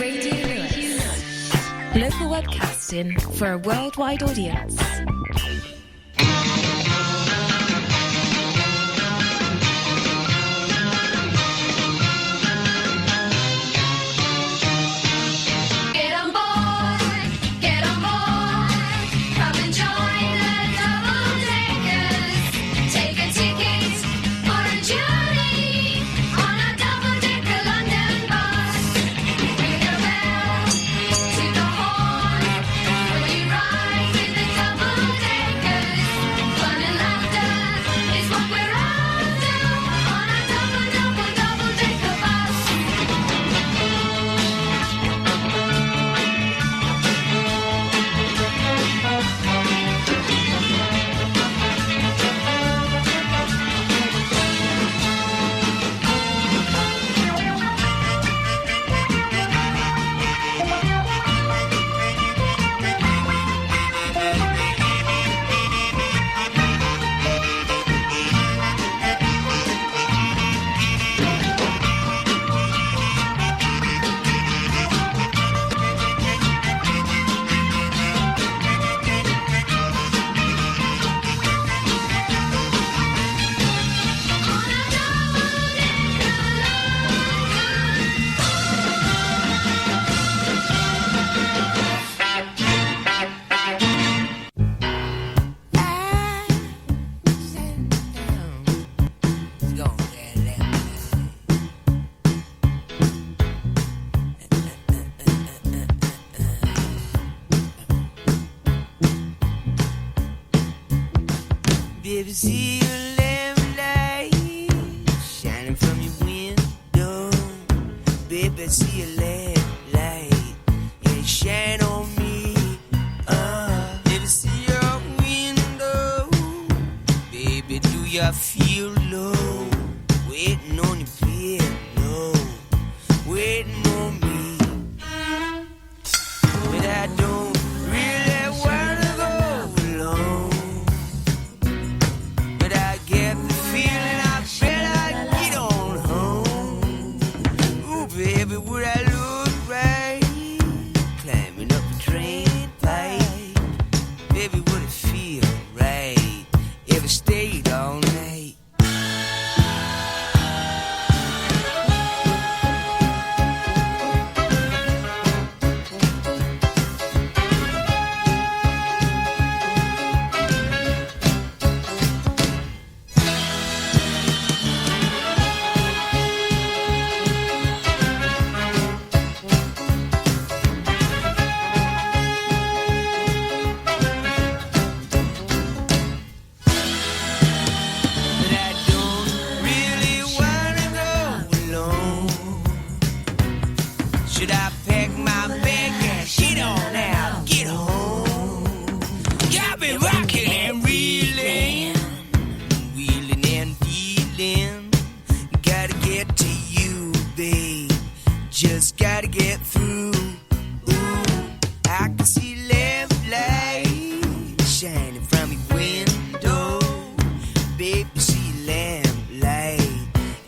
Radio Lewis. Local webcasting for a worldwide audience. Baby, see your lamp light shining from your window. Baby, see your lamp light and it shine on me. Baby, see your window. Baby, do you feel low? Waiting on your pillow, waiting on me. But I don't really wanna go alone. But I get the feeling I better get on home. Ooh, baby, would I look right? Climbing up a train pipe. Baby, would it feel right if I stayed all night? But I don't really wanna go alone. Should I pack my bag and get on out, get home? I've been rocking and reeling, wheeling and dealing. Gotta get to you, babe. Just gotta get through. Ooh, I can see lamp light shining from your window. Baby, see lamp light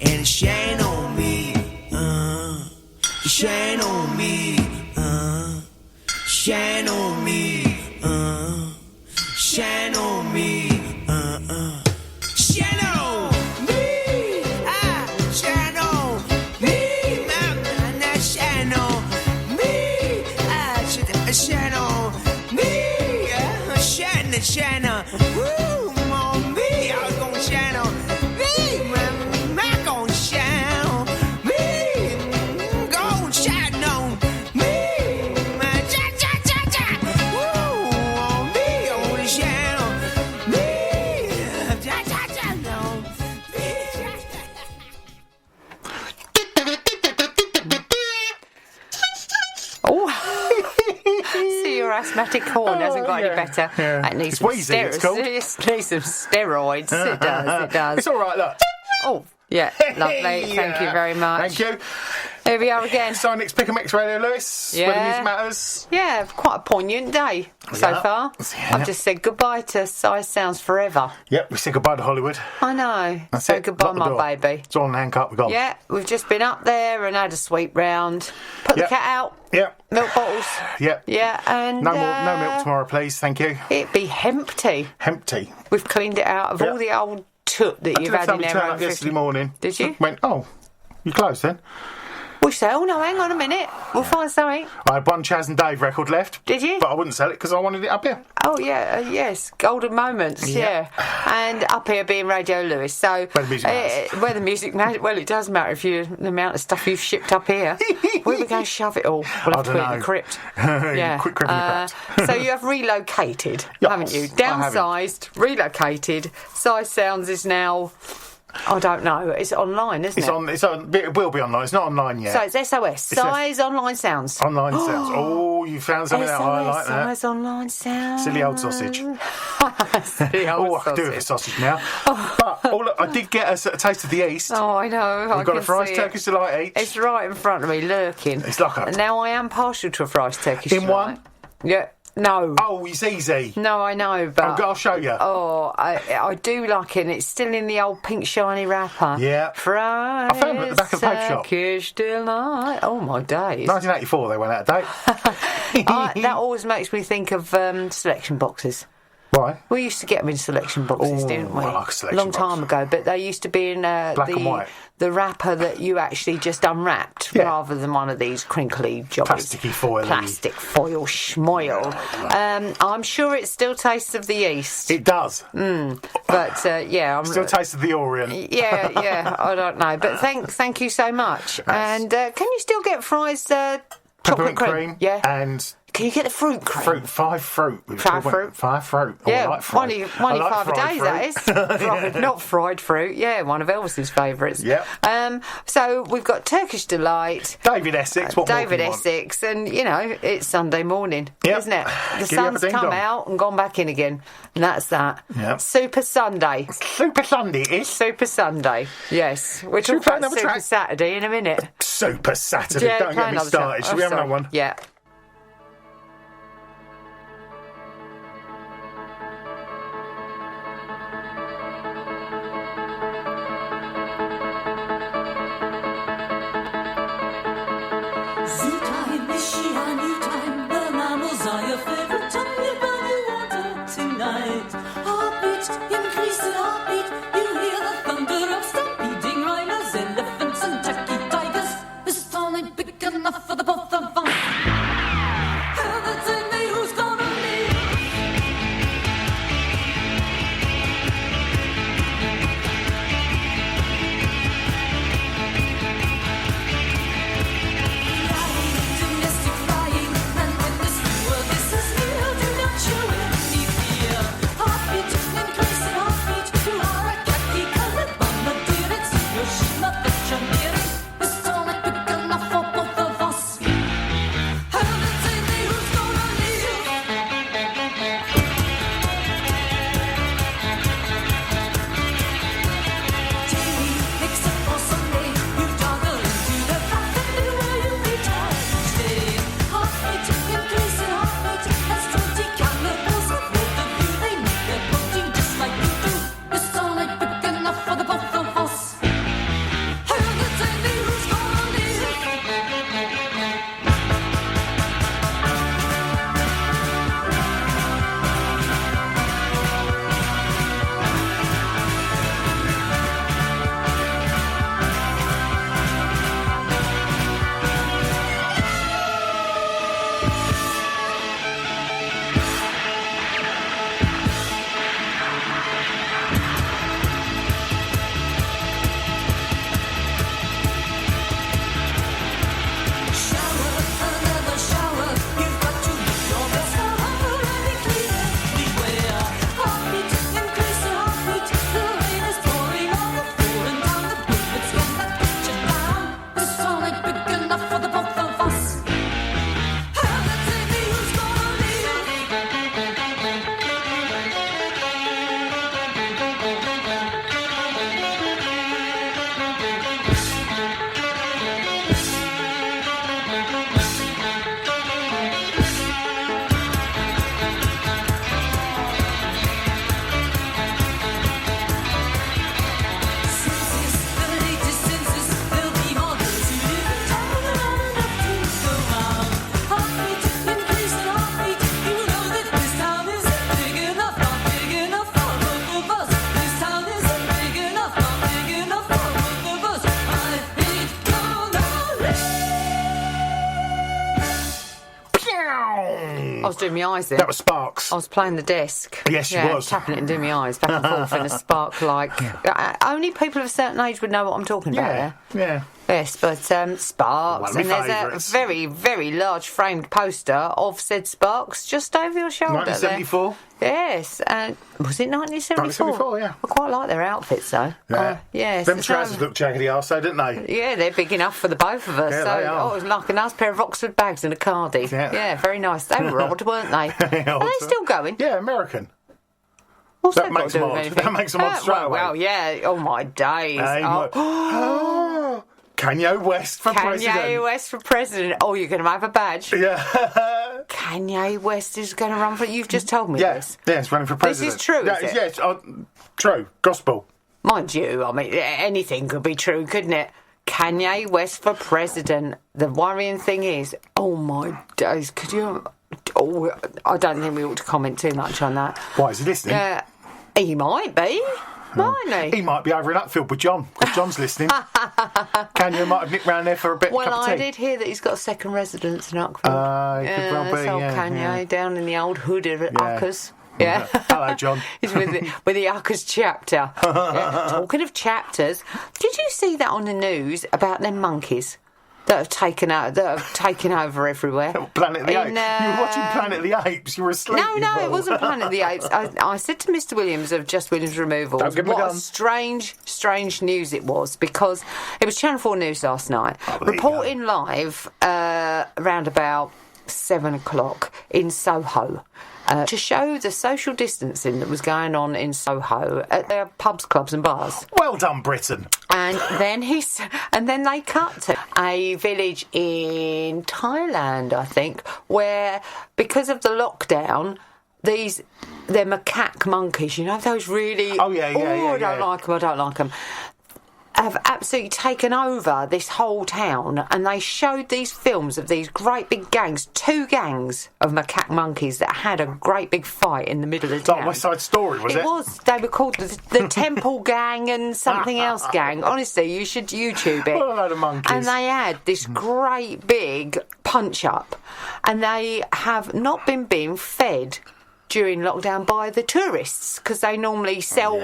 and it shine on me. It shine on me. Shine on me. Shine on me. Shine on me. Shine on me. Mama, shine on me. Shine on me. Shine on. Woo, on me. I'm gonna shine on me. I'm gonna shine on me. Gonna shine on me. Woo, on me. Gonna shine on me. Shine on me. Oh, see, your asthmatic horn hasn't got any better. Yeah. It needs It's some wheezy, it's called. It needs some steroids. It does. It does. It's all right, look. Oh, yeah, lovely. Thank you very much. Thank you. Here we are again. So next Pick a Mix Radio Lewis, Yeah. where the music matters. Yeah, quite a poignant day so Yeah. far. Yeah. I've just said goodbye to Size Sounds forever. Yep, we said goodbye to Hollywood. I know. That's So it. goodbye, Lock the my door. baby. It's all in hand cut, we're gone. Yeah, we've just been up there and had a sweep round. Put Yep. the cat out. Yep. Milk bottles. Yep. Yeah, and No milk tomorrow, please. Thank you. It'd be empty. Empty. We've cleaned it out of Yep. all the old toot that you've I had did in have there. turn over up yesterday 50 morning. Did you? Went, oh, you closed then? We say, oh no, hang on a minute. We'll find something. I had one Chaz and Dave record left. Did you? But I wouldn't sell it because I wanted it up here. Oh yeah, yes, golden moments, Yeah. yeah. And up here being Radio Lewis, so Where the music matters. where the music matters. Well, it does matter if the amount of stuff you've shipped up here. Where are we going to shove it all? We'll have to put it in the crypt. Yeah. Quick crypt in the crypt. So you have relocated, Yes, haven't you? I have. Downsized, relocated. Size Sounds is now, I don't know. It's online, isn't it? It will be online. It's not online yet. So it's SOS, Size Online Sounds. Online sounds. Oh, you found something that I like that. Size Online Sounds. Silly old sausage. Silly old Oh, I could do it with sausage now. But look, I did get a taste of the East. Oh, I know. We've got a Fry's Turkish Delight each. It's right in front of me, lurking. It's like a- And now I am partial to a Fry's Turkish In Delight. one? Yeah. No. Oh, it's easy. No, I know, but... I'll show you. Oh, I do like it. And it's still in the old pink shiny wrapper. Yeah. Fry's I found them at the back of the Pope shop. Turkish Delight. Oh, my days. 1984, they went out of date. That always makes me think of selection boxes. Why? We used to get them in selection boxes, Ooh, didn't we? I like a selection Long time box. ago, but they used to be in Black and white. the wrapper that you actually just unwrapped, Yeah. rather than one of these crinkly jobbies. Plasticky foil-y. Plastic foil schmoil. I'm sure it still tastes of the East, It does. but yeah, I'm Still tastes of the Orient. yeah, I don't know, but thank you so much. And can you still get Fry's chocolate Peppermint cream. Yeah. And Can you get the fruit cream? five fruit. Five fruit? Five fruit. Oh, I Yeah, like fried. one I of like five a fried day, fruit. that is. Fried, not fried fruit. Yeah, one of Elvis's favourites. Yep. So we've got Turkish Delight, David Essex. What more David can you want? Essex, and, you know, it's Sunday morning, Yep. isn't it? The Giddy up sun's a ding come dong. out and gone back in again. And that's that. Yep. Super Sunday. Super Sunday is Super Sunday. Yes. We're Should we talking play about another Super track? Saturday in a minute. Super Saturday. Yeah, Don't play get me another started. track. Should we have sorry. another one? Yeah. Zoo time, Michigan, new time. The mammals are your favorite time. Live on your water tonight. Heartbeat, increase the heartbeat. You hear the thunder of stampeding rhinos, elephants, and Jackie tigers. This town ain't big enough for the both of us. Heaven tell me who's gonna lead. Domestic flying, and witness the world. This is real. Do not show any fear. Heartbeat, increase in heartbeat. You are a khaki-colored bombardier. It's Hiroshima that you're nearing. This town ain't big enough for both I was doing my eyes then. That was Sparks. I was playing the desk. Yes, you was. Tapping it and doing my eyes back and forth in a spark like. Only people of a certain age would know what I'm talking about there. Yeah. Yes, but Sparks, One and of my there's favourites. a very, very large framed poster of said Sparks just over your shoulder 1974. there. Yes, and was it 1974? 1974, yeah. I quite like their outfits though. Yeah. Yes. Them trousers look jaggedy arse, though, didn't they? Yeah, they're big enough for the both of us. Yeah, so they are. it was like a nice pair of Oxford bags and a cardi. Yeah. Very nice. They were odd, weren't they? Are they still going? Yeah, American. What's That got makes to do them with odd. anything? That makes them odd straight away. Well, yeah. Oh my days. Hey, Oh. Kanye West for president. Kanye West for president. Oh, you're going to have a badge. Yeah. Kanye West is going to run for. You've just told me this. Yeah, it's running for president. This is true, is it? Yes, true. Gospel. Mind you, I mean, anything could be true, couldn't it? Kanye West for president. The worrying thing is, oh my days, could you? Oh, I don't think we ought to comment too much on that. Why, is he listening? He might be. Mightn't He might be over in Upfield with John, because John's listening. Kanye might have nipped round there for a bit of cup of tea. I did hear that he's got a second residence in Uckfield. He could well be, this old Kanye down in the old hood at Uckers. Yeah. Hello, John. He's with the Uckers chapter. Yeah. Talking of chapters, did you see that on the news about them monkeys that have taken over everywhere? Planet of the Apes. You were watching Planet of the Apes. You were asleep. No, it wasn't Planet of the Apes. I said to Mr. Williams of Just Williams Removals, Don't give me what gun. a strange news it was, because it was Channel 4 News last night, Oh, there you reporting live around about 7 o'clock in Soho. To show the social distancing that was going on in Soho at their pubs, clubs and bars. Well done, Britain. And then they cut to a village in Thailand, I think, where because of the lockdown, they're macaque monkeys, you know, those really... Oh, yeah, I don't like them. Have absolutely taken over this whole town, and they showed these films of these great big gangs, 2 gangs of macaque monkeys that had a great big fight in the middle of the town. Like West Side Story, was it? It was. They were called the Temple Gang and something else gang. Honestly, you should YouTube it. What a load of monkeys. And they had this great big punch-up, and they have not been being fed during lockdown by the tourists, because they normally sell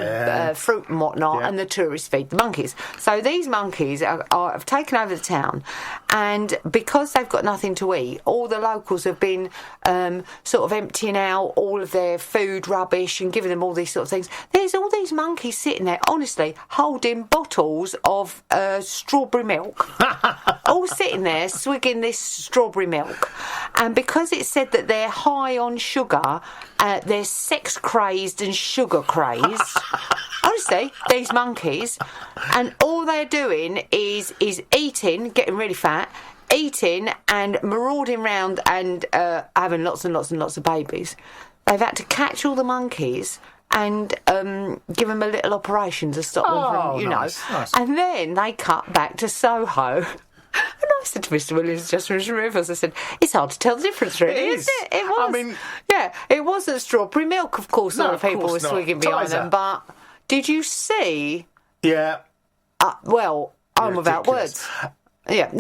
fruit and whatnot, and the tourists feed the monkeys. So these monkeys have taken over the town, and because they've got nothing to eat, all the locals have been sort of emptying out all of their food rubbish and giving them all these sort of things. There's all these monkeys sitting there, honestly, holding bottles of strawberry milk, all sitting there swigging this strawberry milk. And because it said that they're high on sugar, they're sex crazed and sugar crazed. Honestly, these monkeys, and all they're doing is eating, getting really fat, eating and marauding round and having lots and lots and lots of babies. They've had to catch all the monkeys and give them a little operation to stop them from, nice. And then they cut back to Soho. And I said to Mr. Williams, just from Removals, I said, it's hard to tell the difference, really, isn't it? It was. I mean... Yeah, it wasn't strawberry milk, of course, No, all the of people course were not. swigging behind them, but did you see... Yeah. well, I'm without Ridiculous. words. Yeah.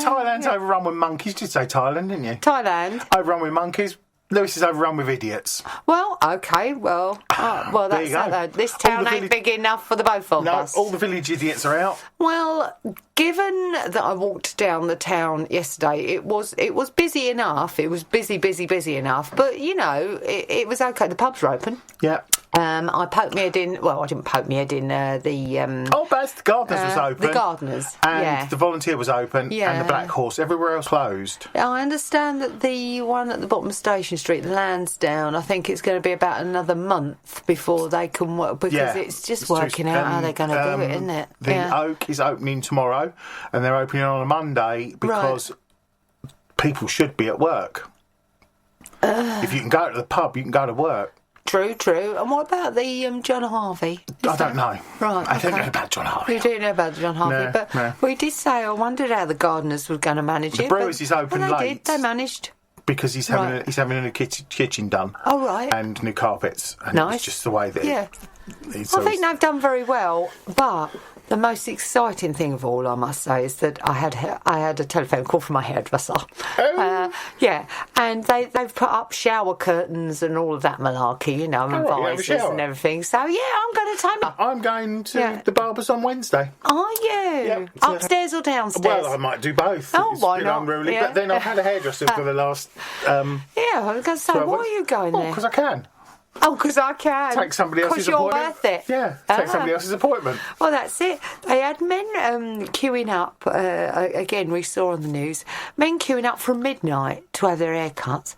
Thailand's overrun with monkeys. You did say Thailand, didn't you? Thailand. Overrun with monkeys. Lewis is overrun with idiots. Well, okay, well, There that's you go. that. This All town the ain't big enough for the both of No, us. all the village idiots are out. Well, given that I walked down the town yesterday, it was busy enough. It was busy enough. But, you know, it was okay. The pubs were open. Yeah. I poked my head in. Well, I didn't poke my head in. Oh, but the Gardeners was open. The Gardeners, And yeah. the Volunteer was open. Yeah. And the Black Horse. Everywhere else closed. I understand that the one at the bottom of Station Street, the Lansdowne, I think it's going to be about another month before they can work, because it's just working out how they're going to do it, isn't it? The Oak is opening tomorrow, and they're opening on a Monday because people should be at work. If you can go to the pub, you can go to work. True. And what about the John Harvey? I don't know. Right, I don't okay. know about John Harvey. We do know about John Harvey, No, but no. we did say I wondered how the Gardeners were going to manage it. Brewers but- is open well, they late. did. They managed. Because he's having a new kitchen done. Oh, right. And new carpets. And Nice. it's just the way that Yeah. it's I think they've done very well, but the most exciting thing of all, I must say, is that I had a telephone call from my hairdresser. Yeah, and they've put up shower curtains and all of that malarkey, and right, you have a visors shower? and everything. So yeah, I'm going to take my. I'm going to the barber's on Wednesday. Are you Yep. upstairs or downstairs? Well, I might do both. Oh, It's why been not? unruly. Yeah. But then I've had a hairdresser for the last. Yeah, I was going to say, 12 why months. are you going Oh, there? because I can. Oh, because I can. Take somebody else's 'Cause you're appointment. worth it. Yeah, take somebody else's appointment. Well, that's it. They had men queuing up, again, we saw on the news, men queuing up from midnight to have their haircuts.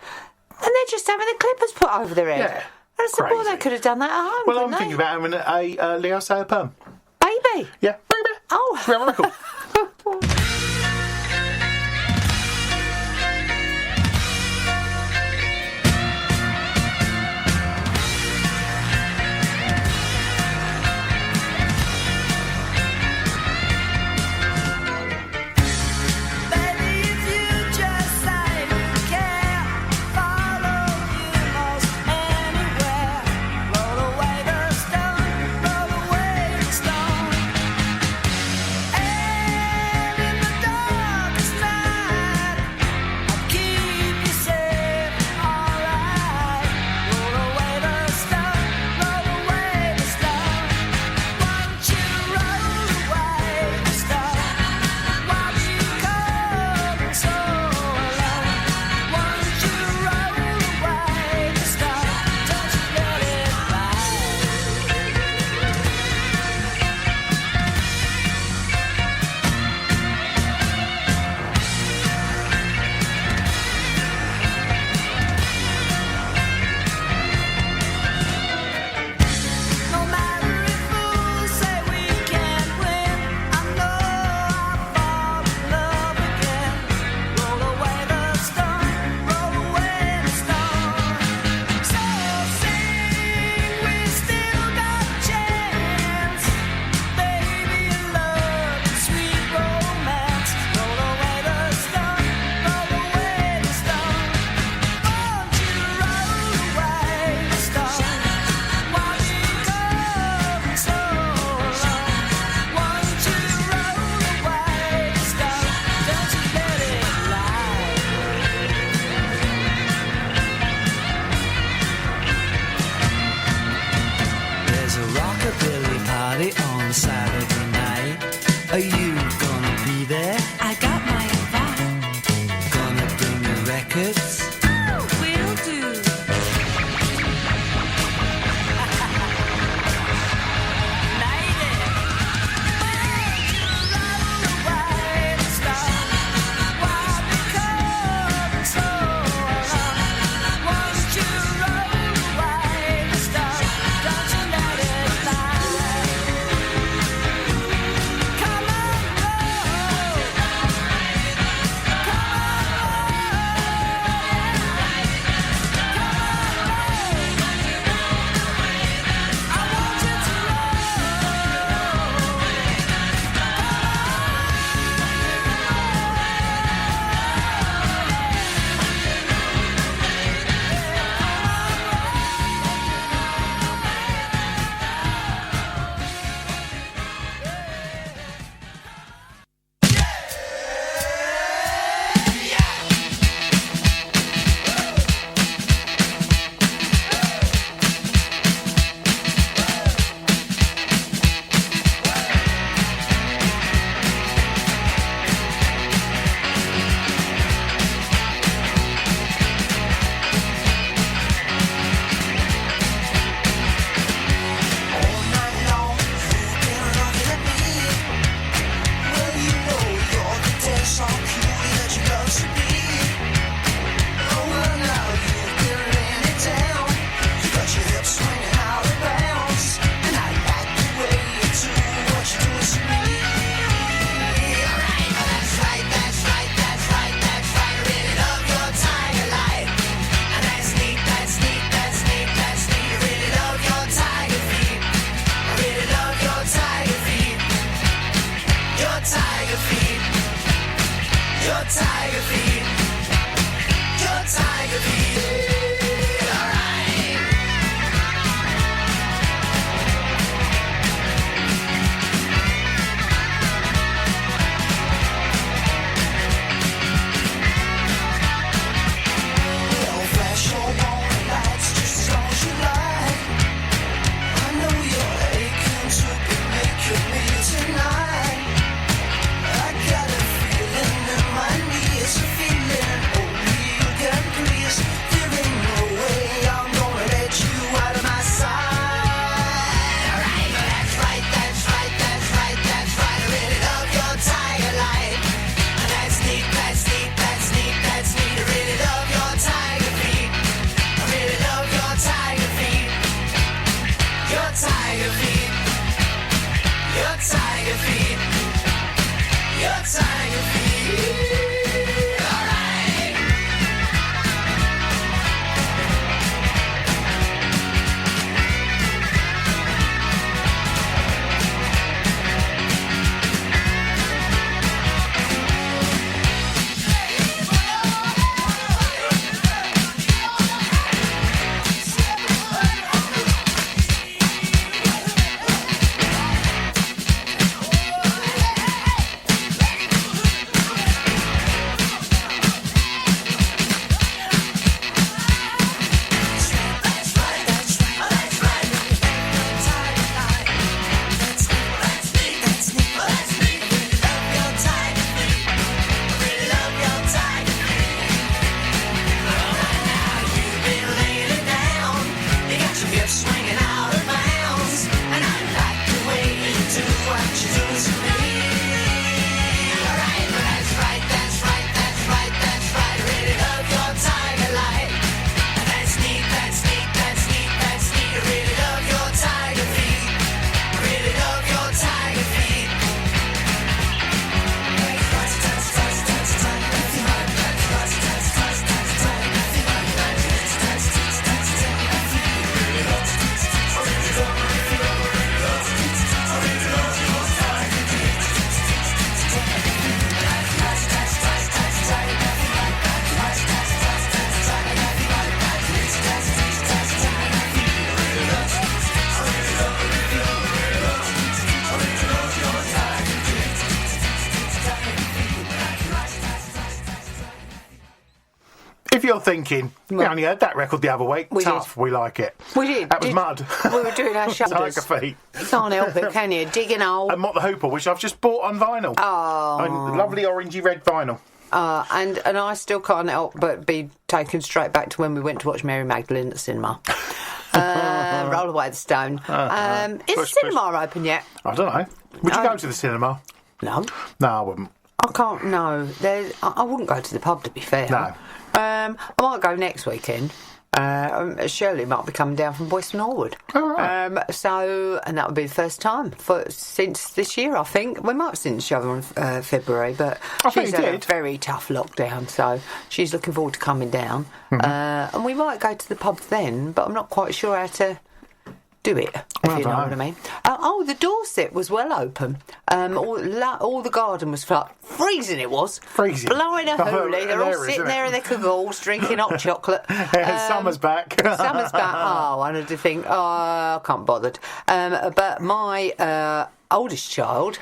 And they're just having the clippers put over their head. Yeah, And I said, well, crazy. they could have done that at home, Well, I'm couldn't thinking they? about having a Leo Sayer perm. Baby. Yeah, baby. Oh. We have a record. Baby, if you just say you care, follow you most anywhere. Roll away the stone, roll away the stone. And in the darkest night, I'll keep you safe, alright. Roll away the stone, roll away the stone. Won't you roll away the stone? Why you come so alone? Won't you roll away the stone? Don't you let it No matter if fools say we can't win, I know I'll fall in love again. Roll away the stone, roll away the stone. So sing, we still got a chance. Baby, in love and sweet romance. Roll away the stone, roll away the stone. Won't you roll away the stone? Why you come so alone? Won't you roll away the stone? Don't you let it lie. There's a rockabilly party on Saturday night. Are you gonna be there? I got my invite. Gonna bring your records? Will do. If you're thinking, we only heard that record the other week, We tough, we like it. We did. That was mud. We were doing our shoulders. Tiger feet. You can't help it, can you? Digging hole. And Mott the Hooper, which I've just bought on vinyl. Oh. Lovely orangey red vinyl. And I still can't help but be taken straight back to when we went to watch Mary Magdalene at the cinema. Roll away the stone. Is the cinema open yet? I don't know. Would you go to the cinema? No. No, I wouldn't. I can't, no. I wouldn't go to the pub, to be fair. No. I might go next weekend. Shirley might be coming down from Boyston Hallwood. Oh, right. And that would be the first time since this year, I think. We might have seen each other in February, but she's had a very tough lockdown, so she's looking forward to coming down. And we might go to the pub then, but I'm not quite sure how to do it, if you know what I mean. The Dorset was well open. All the garden was freezing, it was. Freezing. Blowing a hoolie. They're all sitting there in their cagoles drinking hot chocolate. Summer's back. Summer's back. Oh, I had to think, I can't be bothered. But my oldest child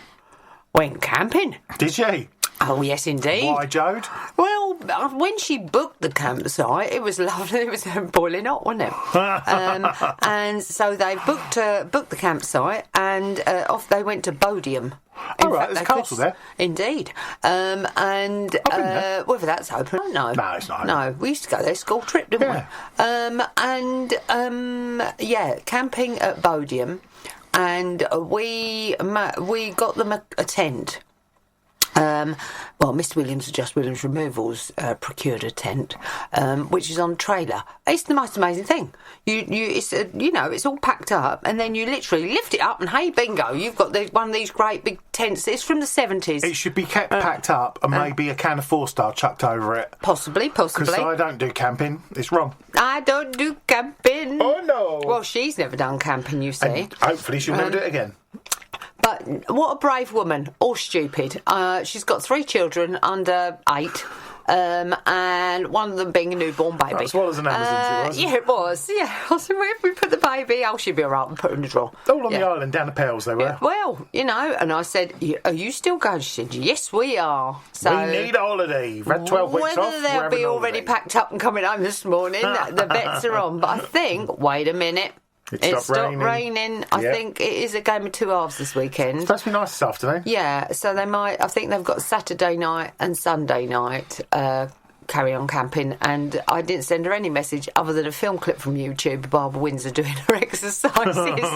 went camping. Did she? Oh, yes, indeed. Why, Jode? Well, when she booked the campsite, it was lovely. It was boiling hot, wasn't it? And so they booked the campsite, and off they went to Bodiam. Oh, right, there's a castle there. Indeed. Whether that's open, I don't know. No, it's not. No, we used to go there school trip, didn't we? Camping at Bodiam, and we got them a tent. Mr. Williams of Just Williams Removals procured a tent, which is on a trailer. It's the most amazing thing. It's all packed up, and then you literally lift it up, and hey, bingo, you've got one of these great big tents. It's from the 70s. It should be kept packed up, and maybe a can of 4-star chucked over it. Possibly. Because I don't do camping. It's wrong. I don't do camping. Oh no. Well, she's never done camping, you see. And hopefully she'll never do it again. But what a brave woman, or stupid. She's got 3 children under 8, and one of them being a newborn baby. As well as an Amazon, it was. Yeah, it was. Yeah, I said, well, if we put the baby, she'd be all right and put her in the drawer. All on the island, down the Pels they were. Yeah, well, and I said, are you still going? She said, yes, we are. So we need a holiday. We've had 12 weeks off. Whether they'll be already packed up and coming home this morning, the bets are on. But I think, wait a minute. It stopped raining. I think it is a game of 2 halves this weekend. It's supposed to be nice this afternoon. Yeah, so I think they've got Saturday night and Sunday night carry on camping, and I didn't send her any message other than a film clip from YouTube of Barbara Windsor doing her exercises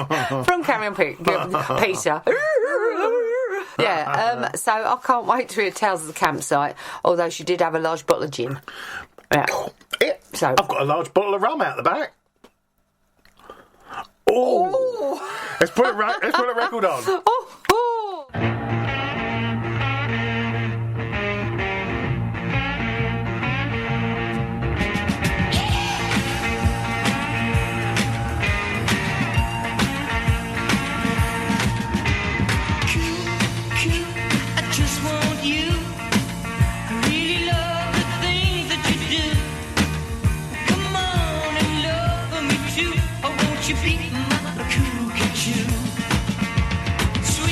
from Carry On Peter. Yeah, so I can't wait to hear tales of the campsite, although she did have a large bottle of gin. Yeah. So I've got a large bottle of rum out the back. Oh! Let's put a record on. I just want you. I really love the things that you do. Come on and love me too. Or won't you be my cool Pikachu? Sweet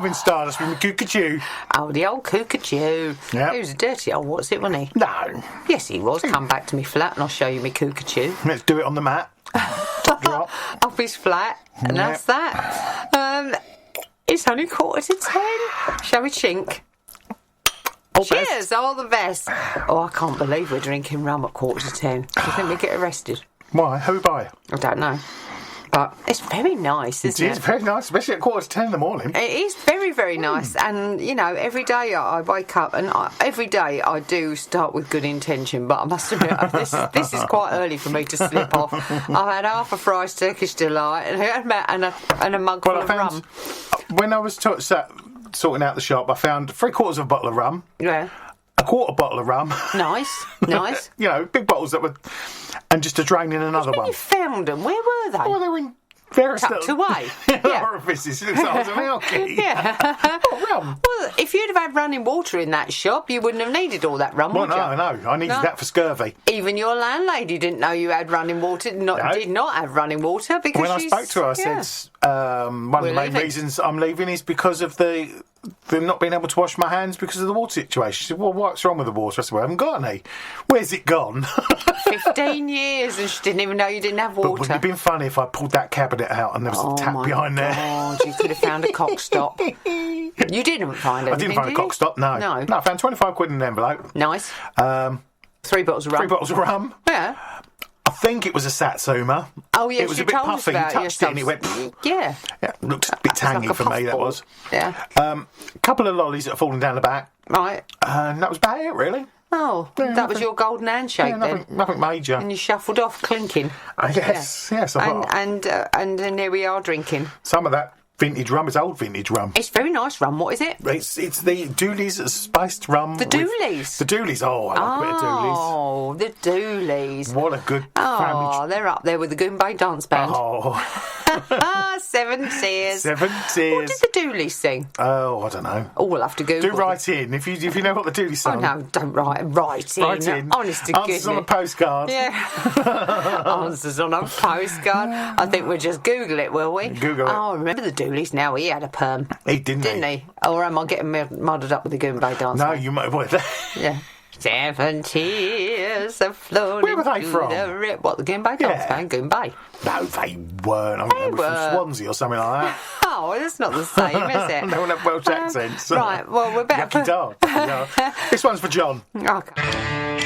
Alvin Stardust with my Cuckoo. Oh, the old Cuckoo. Yep. He was a dirty old what's it, wasn't he? No. Yes, he was. Come back to me flat and I'll show you me Cuckoo. Let's do it on the mat. Top drop. Off his flat, and that's that. It's only 9:45. Shall we chink? All Cheers, best. all the best. Oh, I can't believe we're drinking rum at 10:45. Do you think we get arrested? Why? Who by? I don't know. But it's very nice, It isn't is very nice, especially at 10:15 in the morning. It is very, very nice. And, you know, every day I wake up and every day I do start with good intention. But I must admit, this is quite early for me to slip off. I've had half a Fry's Turkish Delight and a mug full Well, I of found rum. when I was sorting out the shop, I found 3/4 of a bottle of rum, Yeah. a quarter bottle of rum. Nice, nice. You know, big bottles that were, and just a drain in another When one. you found them, where were they? Well, they were in various Tucked little away. Yeah. orifices. It looks like I was an alky. Yeah. Oh, rum. Well, if you'd have had running water in that shop, you wouldn't have needed all that rum, Well, would you? no. I needed No. that for scurvy. Even your landlady didn't know you had running water. No. Did not have running water because When I she's- spoke to her, I yeah. said one of We're the main leaving. reasons I'm leaving is because of the not being able to wash my hands because of the water situation. She said, well, what's wrong with the water? I said, well, I haven't got any. Where's it gone? 15 years and she didn't even know you didn't have But water. wouldn't it have been funny if I pulled that cabinet out and there was a tap my behind there? God, you could have found a cock stop. You didn't find anything, I didn't find did a cock you? stop, no. No. I found 25 quid in an envelope. Nice. 3 bottles of rum. 3 bottles of rum. Yeah. I think it was a Satsuma. Oh, yes, It was you a bit told us puffy. You about touched it and it went... Yeah. Yeah, looked a bit It's like tangy a for me, that puffball. was. Yeah. A couple of lollies that are falling down the back. Right. And that was about it, really. Oh, Yeah, that was nothing- your golden handshake Yeah, then. nothing major. And you shuffled off clinking. Yes, I thought, And then here we are drinking. some of that vintage rum is old vintage rum. It's very nice rum. What is it? It's the Dooley's spiced rum. The with- Dooleys? The Dooleys. Oh, I like a bit of Dooleys. Oh, the Dooleys. What a good Oh, family. they're up there with the Goombay Dance Band. Oh, 7 Tears. 7 What Tears. did the Dooleys sing? Oh, I don't know. Oh, we'll have to Google. Do write in if you know what the Dooley Oh, song. no, don't write in. Write in. Honest to Answers on a goodness. postcard. Yeah. Answers on a postcard. I think we'll just Google it, will we? Google it. Oh, I remember the Dooleys now. He had a perm. He didn't He? Or am I getting muddled up with the Goombay Dance No, Band? you might. Well, Yeah. 7 tears have flown Where were they into from? the What, the Goombay Dance Yeah. Band? Goombay. no, they weren't. I think they were were. from Swansea or something like that. Oh, that's not the same, is it? They all have Welsh accents. Right, well, we're better. Yucky dog. Yucky dog. This one's for John. Okay.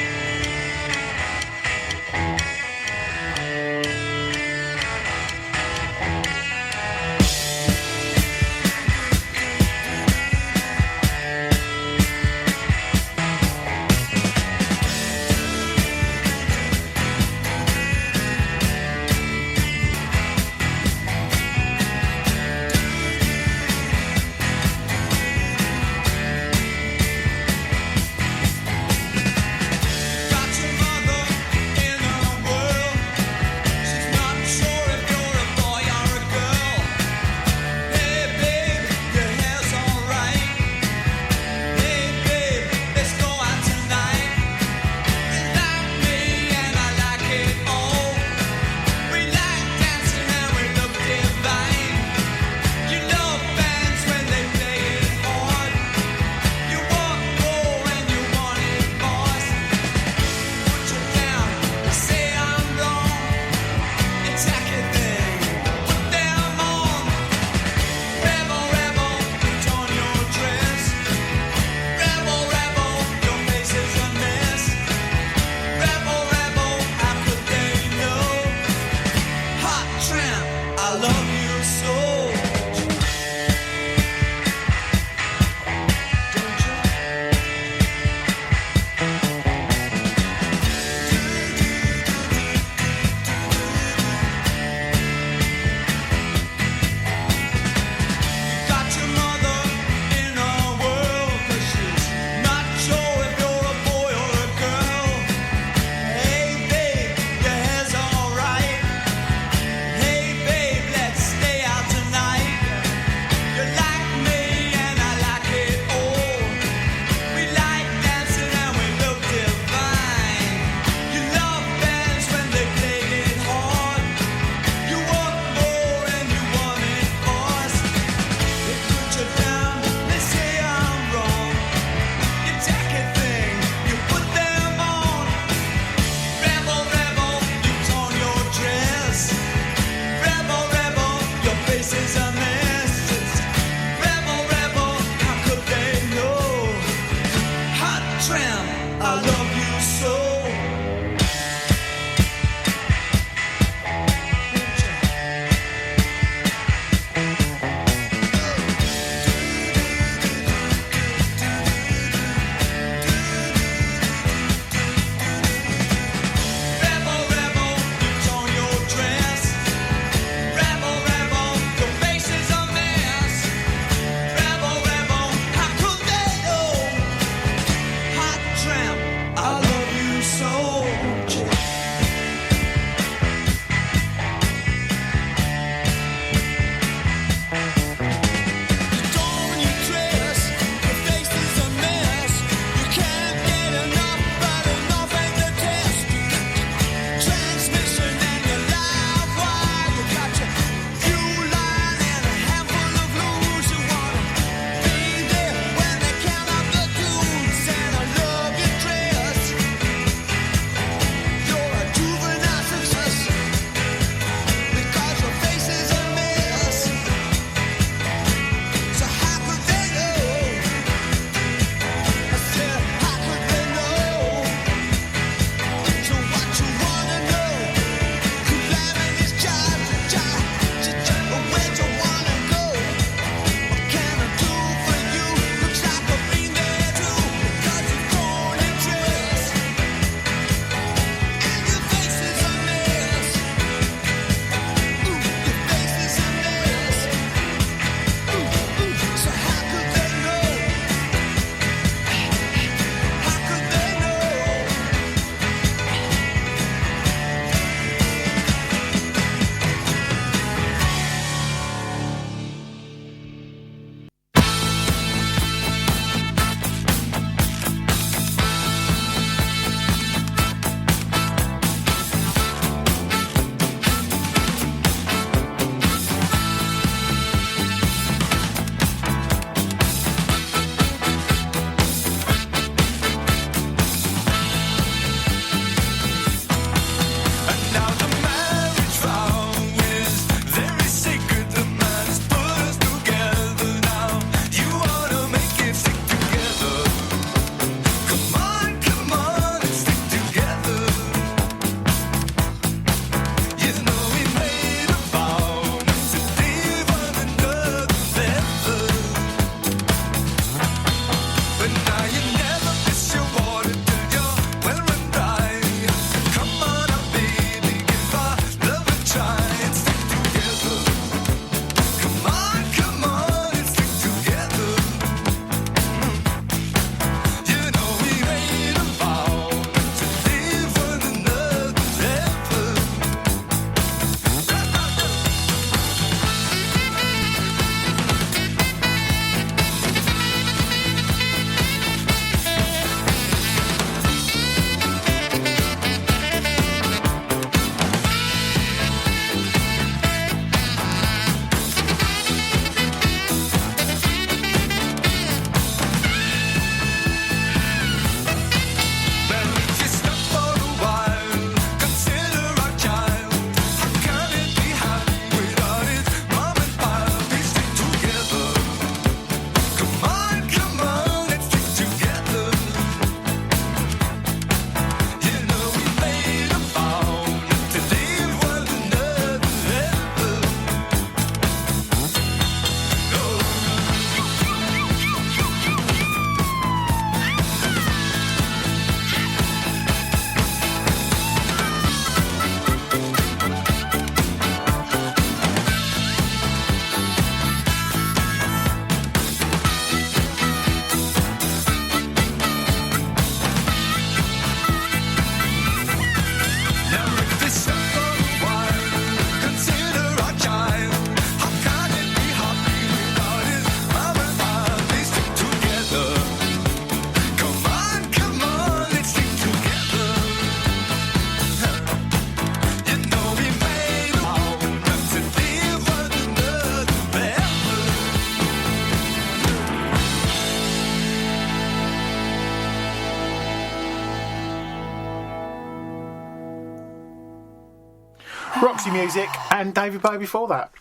Roxy Music and David Bowie before that.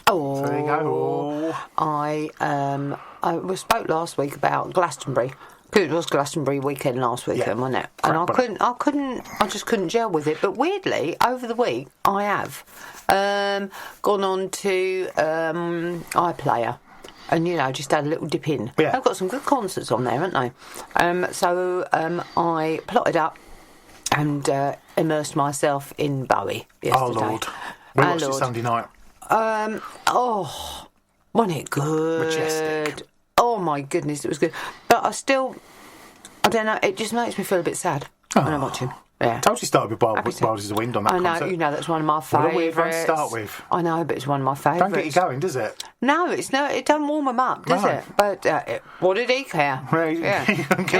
Oh, So there you go. I spoke last week about Glastonbury. 'Cause it was Glastonbury weekend last weekend, wasn't it? And I just couldn't gel with it. But weirdly, over the week, I have gone on to iPlayer. And, just had a little dip in. Yeah. They've got some good concerts on there, haven't they? So I plotted up and immersed myself in Bowie yesterday. Oh, Lord. We watched it Sunday night. Wasn't it good? Majestic. Oh, my goodness, it was good. But I don't know, it just makes me feel a bit sad when I watch him. Yeah. I told you started with Happy to. Wild as the Wind on that I know, concert. that's one of my What a favourites. weird one to start with. I know, but it's one of my favourites. Don't get you going, does it? No, it don't warm him up, does No. it? But what did he care? Well, he He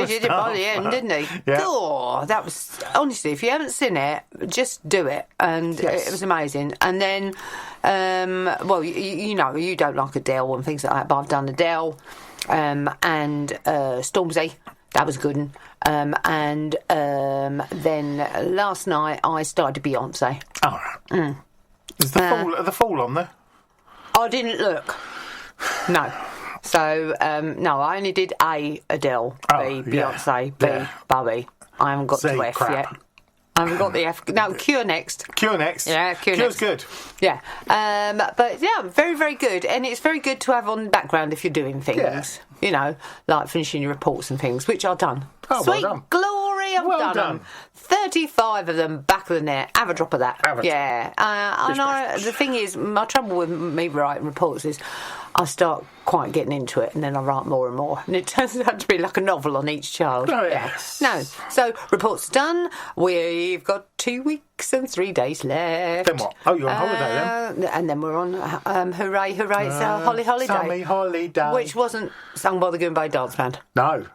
did it by the end, didn't he? Yeah. Oh, that was honestly, if you haven't seen it, just do it, and Yes. it was amazing. And then, you don't like Adele and things like that, but I've done Adele, and Stormzy. That was a good one. And then last night I started Beyonce. All right. Is the Fall on there? I didn't look. No. So, no, I only did A, Adele, B, yeah. Beyonce, B, Yeah. Bowie. I haven't got C, to F crap. yet. I haven't got the F. No, Cure next. Cure next. Yeah, Cure Cure's next. good. Yeah. But yeah, very, very good. And it's very good to have on the background if you're doing things. Like finishing your reports and things, which I've done. Oh, well Sweet done. glory, I've Well done done. them. 35 of them, back of the net. Have a drop of that. Have a drop. Yeah. The thing is, my trouble with me writing reports is I start quite getting into it and then I write more and more. And it turns out to be like a novel on each child. Oh, yes. No. So, reports done. We've got 2 weeks and 3 days left. Then what? Oh, you're on holiday then? And then we're on Hooray, Hooray, it's our Holly Holiday. Sammy Holiday. Which wasn't sung by the Goombay Dance Band. No.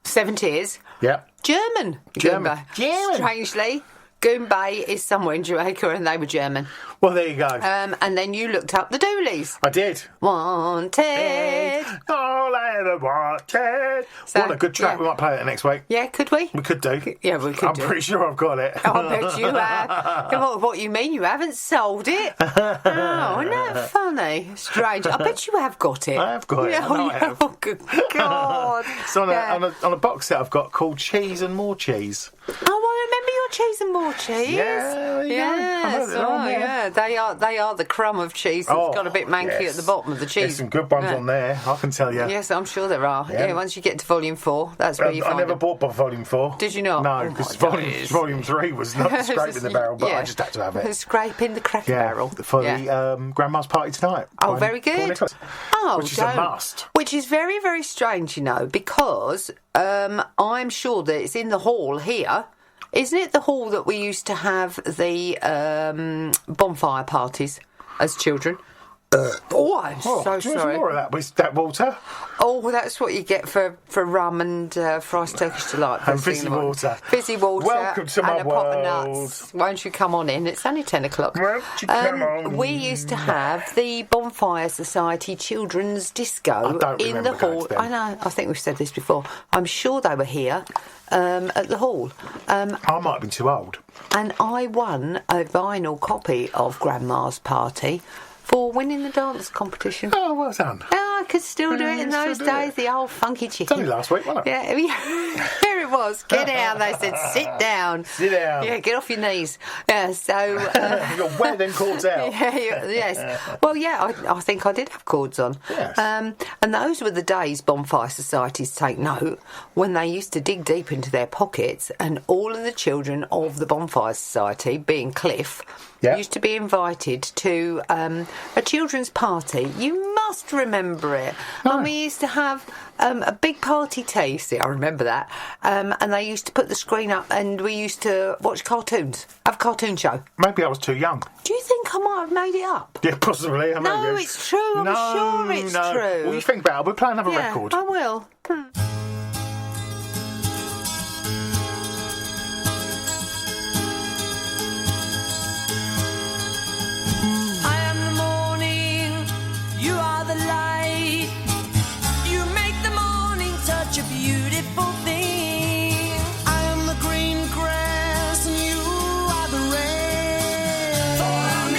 7 Tears. Yeah. German. German. Goombay. German. Strangely, Goombay is somewhere in Jamaica and they were German. Well, there you go. And then you looked up the Doolies. I did. Wanted. All I ever wanted. So, What a good track. yeah. We might play it next week. Yeah, could we? We could do. Yeah, we could I'm do. pretty sure I've got it. I bet you have. Come on, what you mean? You haven't sold it? Oh, isn't that funny? Strange. I bet you have got it. I have got it. Yeah, I know I have. Oh, good God. It's on, Yeah. on a box set I've got called Cheese and More Cheese. Oh, I remember your cheese and more cheese. Yeah, there you go. I Yes, know they're on there. yeah, they are the crumb of cheese that's Oh, got a bit manky yes. at the bottom of the cheese. There's some good ones Yeah. on there, I can tell you. Yes, I'm sure there are. Yeah. Yeah, once you get to volume 4, that's where you I find never them. bought Volume 4. Did you not? No, Oh, because my days. volume 3 was not scraping the barrel, but I just had to have it. Scraping the cracker Yeah, barrel. for the Grandma's Party tonight. Oh, by very Paul good. Nicholas, Oh, which is a don't. must. Which is very, very strange, because I'm sure that it's in the hall here. Isn't it the hall that we used to have the bonfire parties as children? Oh, I'm Oh, so do you want sorry. some more of that, with that water? Oh, that's what you get for rum and fried Turkish delight. And first thing in fizzy the morning. water. Fizzy water. Welcome to and my a pot of world. nuts. Won't you come on in? It's only 10 o'clock. Won't you come on we used to have the Bonfire Society Children's Disco I don't in remember the going hall. to them. I know. I think we've said this before. I'm sure they were here at the hall. I might have been too old. And I won a vinyl copy of Grandma's Party for winning the dance competition. Oh, well done. Oh, I could still do it in still those do days, it. the old funky It's chicken. only last week, wasn't it? Yeah, there it was. Get down. They said, sit down. Sit down. Yeah, get off your knees. Yeah, so... You got wear them cords out. yes. Well, yeah, I think I did have cords on. Yes. And those were the days, Bonfire Societies take note, when they used to dig deep into their pockets and all of the children of the Bonfire Society, being Cliff, Yeah. used to be invited to a children's party. You must remember it. And we used to have a big party tea. See, I remember that. And they used to put the screen up and we used to watch cartoons. Have a cartoon show. Maybe I was too young. Do you think I might have made it up? Yeah, possibly. No, maybe. it's true. I'm sure it's true. Well, you think about it. We'll play another Yeah, record. I will. I am the morning, you are the light. You make the morning such a beautiful thing. I am the green grass and you are the rain. For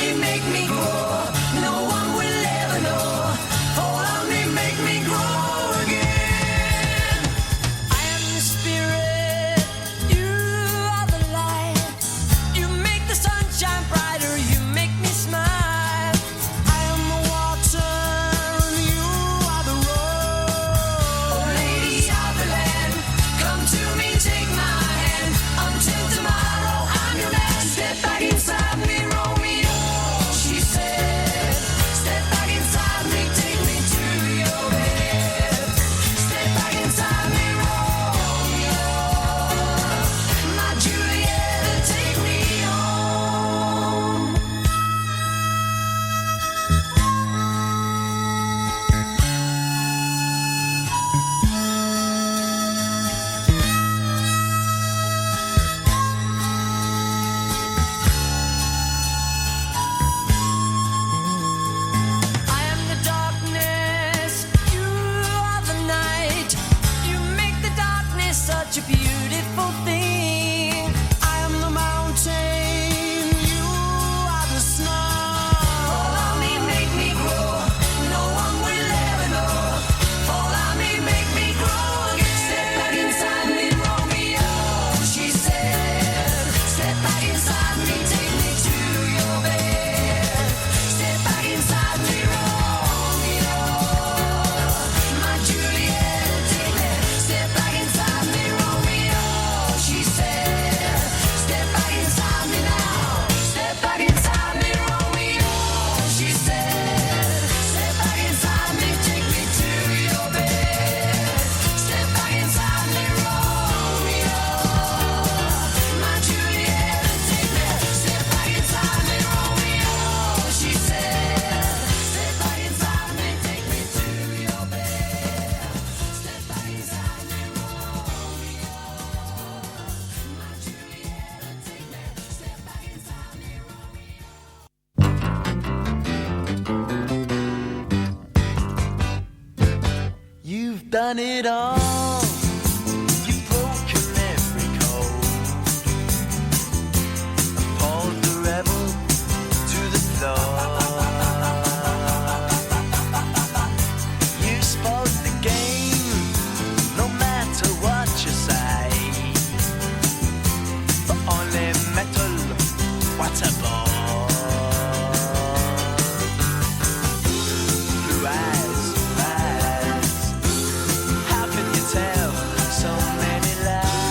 done it all. You've broken every code. Appalled the rebel to the floor. You spoke the game, no matter what you say. But only metal, what a bore. Blue eyes, eyes. How can you tell so many lies?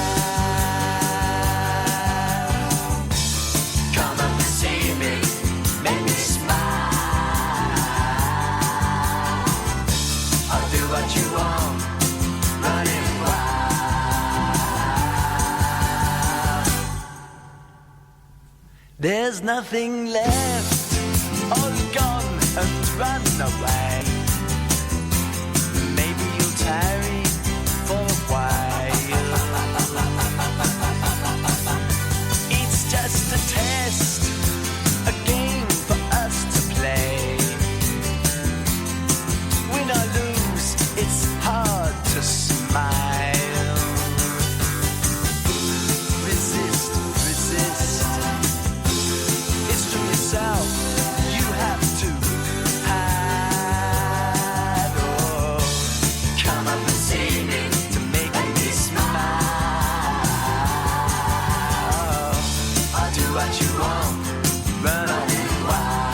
Come up and see me, make me smile. I'll do what you want, running wild. There's nothing left, all gone and run away. Maybe you'll tarry for a while. It's just a test, a game for us to play. Win or lose, it's hard to smile. Resist, resist. It's from yourself you have to hide. Oh, come up and see me to make me smile. I'll do what you want, run on wild.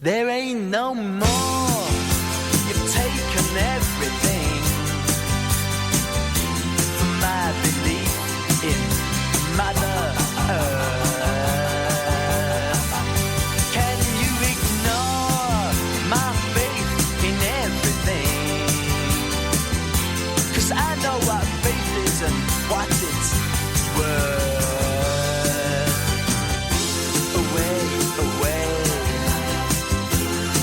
There ain't no more. You've taken everything from my belief in Mother Earth. Can you ignore my faith in everything? 'Cause I know what faith is and what it's worth. Away, away.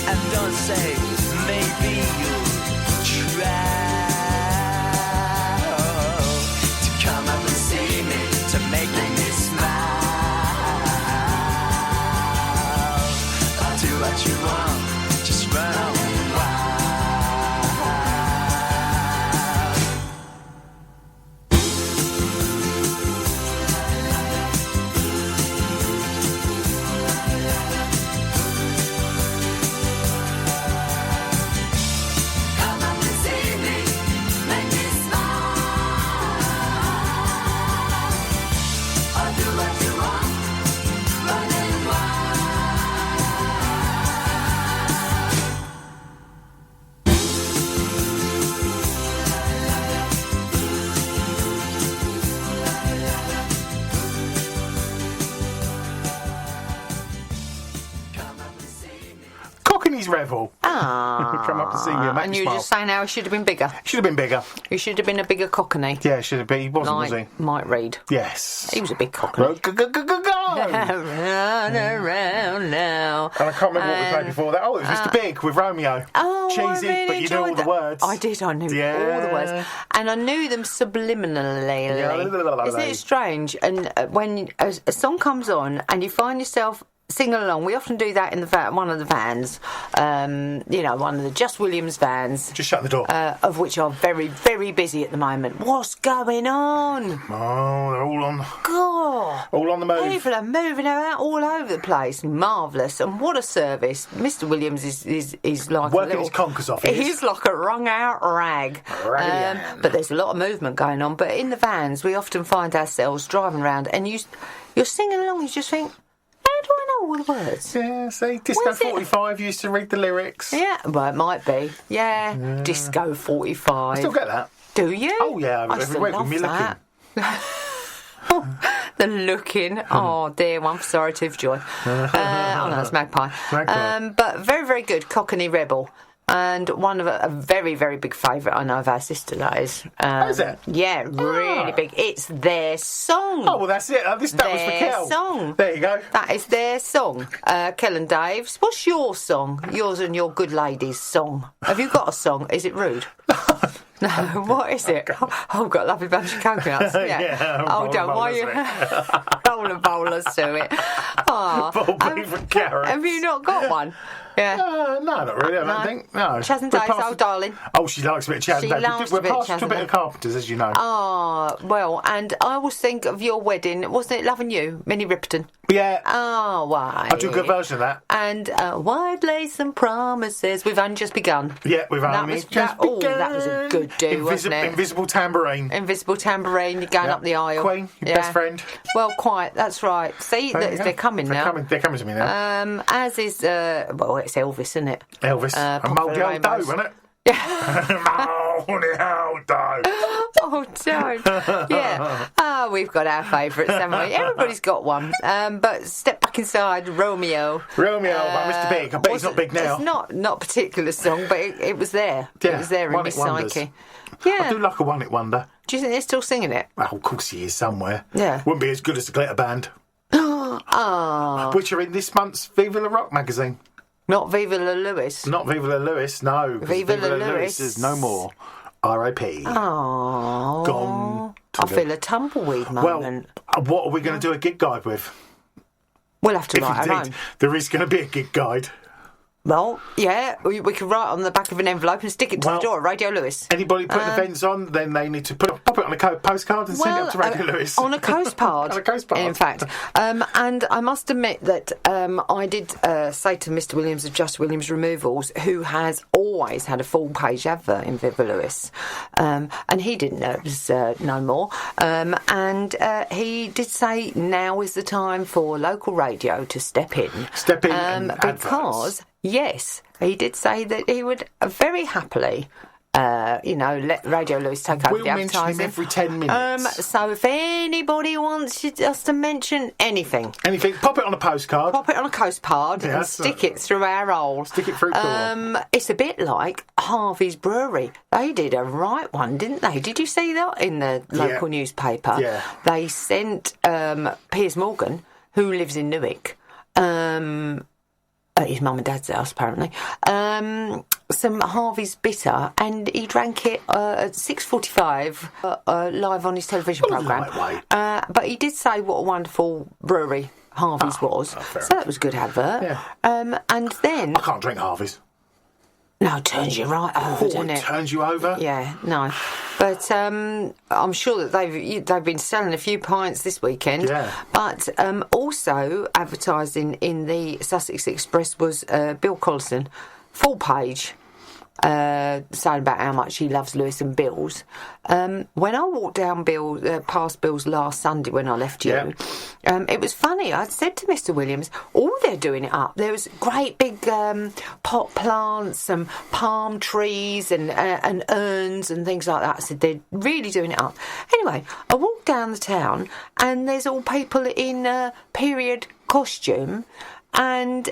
And don't say maybe you'll try to come up and see me, to make me smile. I'll do what you want, just run on wild. Come up and see me, make me smile. I'll do what you want, running wild. Cock and his revel. Come up and see me and make And me you were smile. just saying how he should have been bigger. Should have been bigger. He should have been a bigger cockney. Yeah, should have been. He wasn't, was he? Like Mike Reid. Yes. He was a big cockney. Go. Run around now. And I can't remember what we played before that. Oh, it was Mr. Big with Romeo. Oh, Cheesy, I really but you knew all enjoyed the that. words. I did. I knew all the words, and I knew them subliminally. Yeah. Isn't it strange? And when a song comes on and you find yourself singing along, we often do that in the one of the vans. One of the Just Williams vans. Just shut the door. Of which are very, very busy at the moment. What's going on? Oh, they're all on. God. All on the move. People are moving about all over the place. Marvellous. And what a service. Mr. Williams is like Working a little... his conkers off, he is. He's like a wrung-out rag. But there's a lot of movement going on. But in the vans, we often find ourselves driving around and you're singing along, you just think, how do I know all the words? Yeah, see, Disco Where's it? 45 used to read the lyrics. Yeah, well, it might be. Yeah. Disco 45. I still get that. Do you? Oh, yeah, I every still week love with me that. The looking. Oh, dear, one for sorrow, two for joy. Oh, no, that's Magpie. But very, very good. Cockney Rebel. And one of a very, very big favourite, I know, of our sister, that is. Is it? Yeah, really big. It's their song. Oh, well, that's it. That was for Kel. Song. There you go. That is their song. Kel and Dave's. What's your song? Yours and your good lady's song. Have you got a song? Is it rude? No, what is it? Oh, I've got a lovely bunch of coconuts. Yeah. Yeah, don't why you bowlers to it. Oh, Beef carrots. have you not got one? Yeah. No, not really. I don't think. No. Chaz and We're Dave's, past- oh darling. Oh, she likes a bit of Chaz and She Dave. loves We're a bit of past Chaz to a and bit Dave. of Carpenters, as you know. Ah, well, and I always think of your wedding. Wasn't it Loving You, Minnie Riperton? Yeah. Oh, why? I'll do a good version of that. And Wide Lace and Promises. We've only just begun. Yeah, we've That only was- just that- oh, begun. that was a good do, wasn't it? Invisible tambourine. Invisible Tambourine, you're going Yeah. up the aisle. Queen, your best friend. Well, quite, that's right. See, There you go. they're coming now. They're coming to me now. As is, well, it's Elvis, isn't it? Elvis. And Pop Mouldy the Old Dough, Rainbows. wasn't it? Yeah. Mouldy Old Dough. Oh, don't. Yeah. Oh, we've got our favourites, haven't we? Everybody's got one. But step back inside, Romeo. Romeo by Mr. Big. I bet he's not big now. It's not a particular song, but it was there. Yeah, It was there in One my Hit Wonders. psyche. I Yeah. do like a one-hit wonder. Do you think they're still singing it? Well, of course he is somewhere. Yeah. Wouldn't be as good as the Glitter Band, Ah, which are in this month's Viva La Rock magazine. not Viva La Lewis. Not Viva La Lewis, no. 'cause Viva La Lewis Lewis. is no more. R.I.P. Oh, Gone to I the- feel a tumbleweed Well, moment. what are we going to do a gig guide with? We'll have to If write our indeed own. there is going to be a gig guide. Well, yeah, we could write on the back of an envelope and stick it to Well, the door. Radio Lewis. Anybody putting events on, then they need to pop it on a postcard and send it up to Radio Lewis. On a postcard. On a postcard. In fact. And I must admit that I did say to Mr. Williams of Just Williams Removals, who has always had a full-page advert in Viva Lewis, and he didn't know it was no more, and he did say now is the time for local radio to step in. Step in and because... adverts. Yes, he did say that he would very happily, let Radio Lewis take over We'll the mention him advertising. every 10 minutes. So if anybody wants us to mention anything, Anything, pop it on a postcard. pop it on a postcard and Yes. stick it through our hole. Stick it through the door. It's a bit like Harvey's Brewery. They did a right one, didn't they? Did you see that in the local newspaper? Yeah. They sent Piers Morgan, who lives in Newark, at his mum and dad's house, apparently, some Harvey's Bitter, and he drank it at 6:45 live on his television programme. lightweight. But he did say what a wonderful brewery Harvey's was. fair So that was a good advert. Yeah. And then... I can't drink Harvey's. No, it turns you right over, Oh, doesn't it it? turns you over. Yeah, no. But I'm sure that they've been selling a few pints this weekend. Yeah. But also advertising in the Sussex Express was Bill Collison, full page, saying about how much he loves Lewis and Bill's. When I walked down past Bill's last Sunday when I left you, it was funny. I said to Mr. Williams, they're doing it up. There was great big pot plants and palm trees and urns and things like that. I said, they're really doing it up. Anyway, I walked down the town and there's all people in period costume, and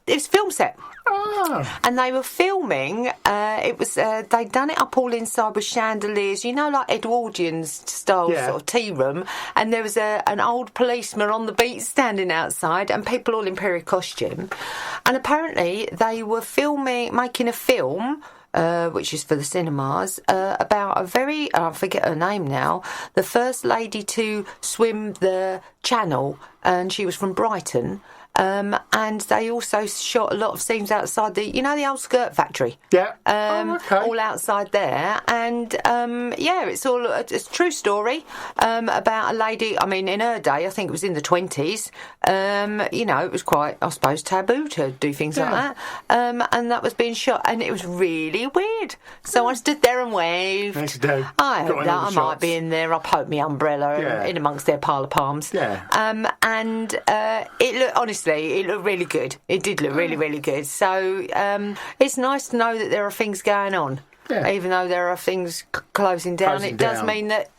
it's a film set. Ah. And they were filming. It was they'd done it up all inside with chandeliers, like Edwardian style Yeah. sort of tea room. And there was an old policeman on the beat standing outside, and people all in period costume. And apparently they were making a film. Which is for the cinemas, about a very, I forget her name now, the first lady to swim the channel, and she was from Brighton. And they also shot a lot of scenes outside the old skirt factory. Yeah. Okay. All outside there. And, it's a true story about a lady, in her day, I think it was in the 20s, it was quite, I suppose, taboo to do things like that. And that was being shot, and it was really weird. So I stood there and waved. Yes, you do. I Got hope in that all I the might shots. be in there. I'll poke my umbrella Yeah. in amongst their pile of palms. Yeah. And it looked really good. It did look really, really good. So it's nice to know that there are things going on. Yeah. Even though there are things closing down, Closing it does down. mean that,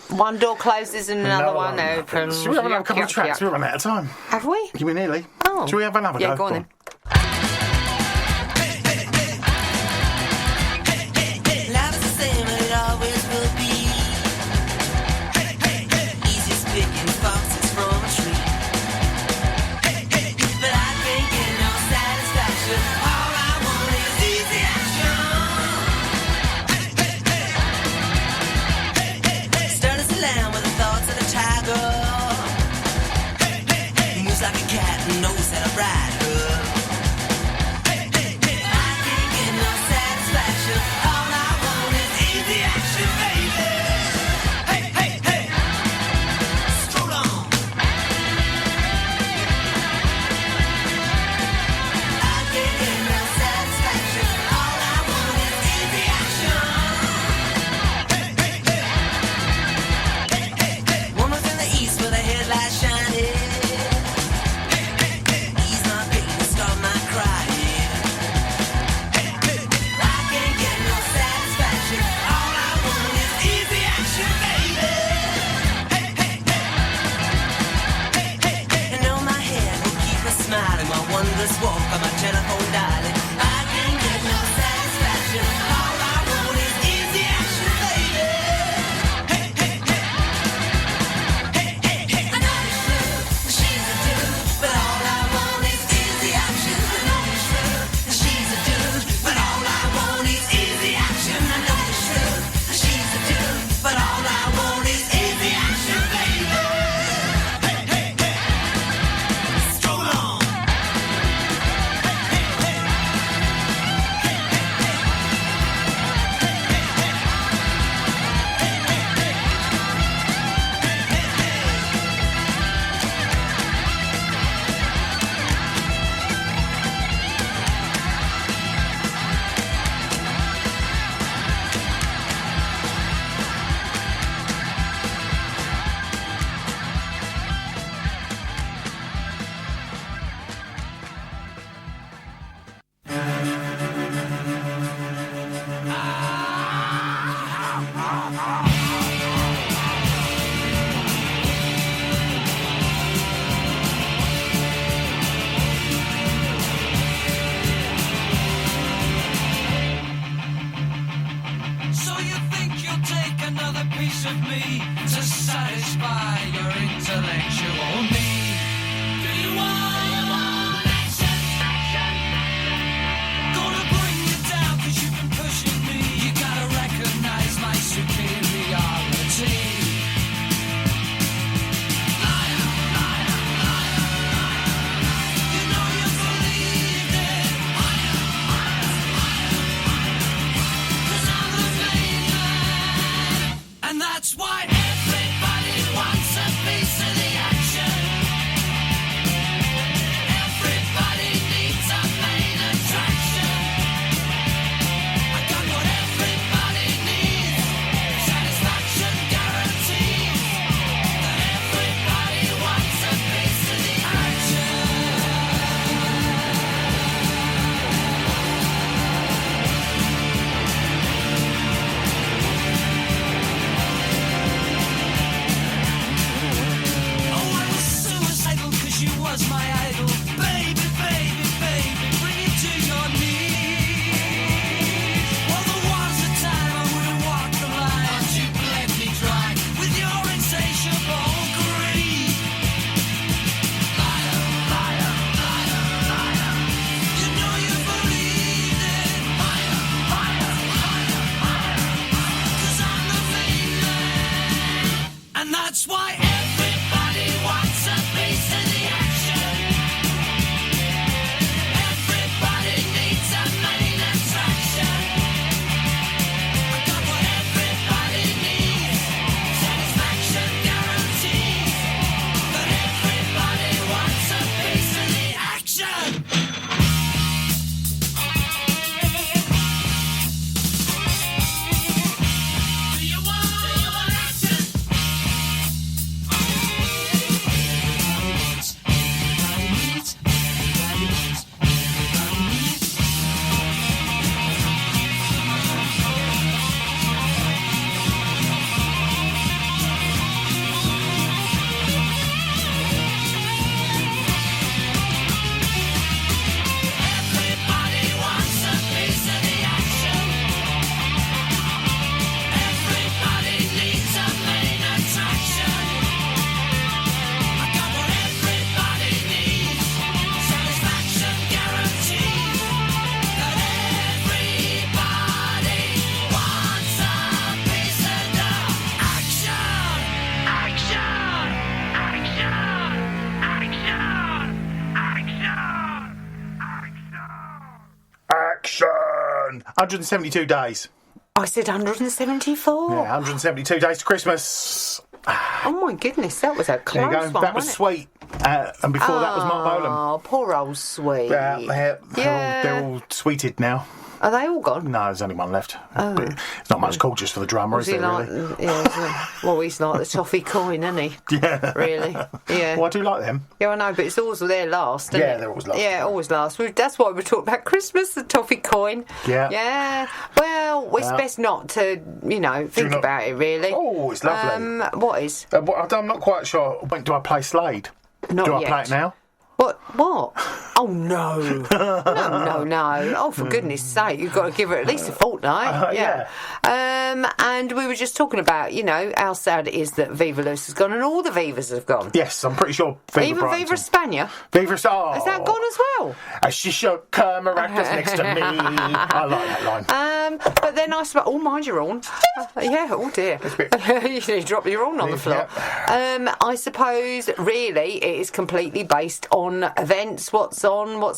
one door closes and another one opens. Should we have another couple of Yuck, tracks? yuck. We've run out of time. Have we? You nearly. Oh. Should we have another Yeah, go? go on then. Life is the same and it always will be. Easiest picking foxes from a tree. But I can't get no satisfaction. All I want is easy action. Stern as a lamb with the thoughts of a tiger. Moves like a cat and knows how to ride her. I can't get no satisfaction. All I want is easy action, baby. Hey, hey, hey. Stroll on. I can't get no satisfaction. All I want is easy action. Hey, hey, hey. Hey, hey, hey. Woman's in the east with her headlights shining. Ease my pain and start my crying. I can't get no satisfaction. All I want is easy action, baby. Hey, hey, hey. Hey, hey, hey. And on my head will keep her smiling. My wondrous walk on my telephone dialing. I can't get no satisfaction. All I want is easy action, baby. Hey, hey, hey. Hey, hey, hey. I know it's true, she's a dude, but all I want is easy action. I know it's true, she's a dude, but all I want is easy action. I know it's true, she's a dude, but all I want is easy action, baby. Hey, hey, hey. Stroll on. Hey, hey, hey. So you think you'll take another piece of me to satisfy your intellectual need? Do you want action? Gonna bring you down 'cause you've been pushing me. You gotta recognize my superiority. Liar, liar, liar, liar. You know you believed it. Liar, liar, liar, liar. 'Cause I'm the main man. And that's why everybody wants a piece of the action. Everybody needs a main attraction. I got what everybody needs. Satisfaction guarantees. That everybody wants a piece of the action. Oh, I was suicidal 'cause you was my idol. Baby, baby, baby, bring it to your knees. Well, there was a time I would've walked the line, but you bled me dry with your insatiable greed. Liar, liar, liar, liar. You know you believed it. Liar, liar, liar, liar. 'Cause I'm the main man. And that's why everybody wants a piece of the action. Everybody needs a main attraction. I got what everybody needs. Satisfaction guarantees. That everybody wants a piece of the action. Do you want action? 172 days. I said 174. Yeah, 172 days to Christmas. Oh my goodness, that was a There close you go. one. That was wasn't it? Sweet. And before that was Mark Bolan. Oh, poor old Sweet. They're all sweeted now. Are they all gone? No, there's only one left. But it's not much call just for the drummer, is Was he there, like, really? well, he's like the toffee coin, isn't he? Yeah. Really? Yeah. Well, I do like them. Yeah, I know, but it's always there last, isn't Yeah, it? they're always last. Yeah, always last. That's why we talk about Christmas, the toffee coin. Yeah. Yeah. Well, it's best not to, think not- about it, really. Oh, it's lovely. What is? I'm not quite sure. When do I play Slade? Not do I yet. play it now? What? Oh, no. No. Oh, for goodness sake, you've got to give it at least a fortnight. Yeah. And we were just talking about, how sad it is that Viva Luce has gone and all the Vivas have gone. Yes, I'm pretty sure Viva Even Brighton. Viva Spania. Viva Has that gone as well? As she shook her maracas next to me. I like that line. But then I suppose, mind your own. Yeah, oh dear. You drop your own on the floor. I suppose, really, it is completely based on events, what's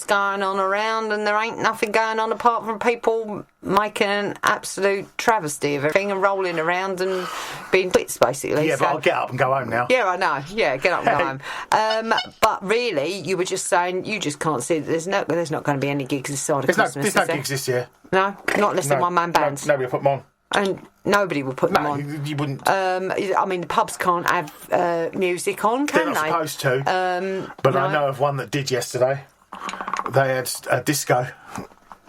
going on around, and there ain't nothing going on apart from people making an absolute travesty of everything and rolling around and being bits, basically. Yeah, but I'll get up and go home now. Yeah, I know. Yeah, get up and go home. But really, you were just saying you just can't see that there's not going to be any gigs this side of Christmas. There's no gigs this year. No, not unless they're one-man bands. Nobody will put them on. And nobody will put them on. You wouldn't. I mean, the pubs can't have music on, They're can not they? supposed to. But no. I know of one that did yesterday. They had a disco.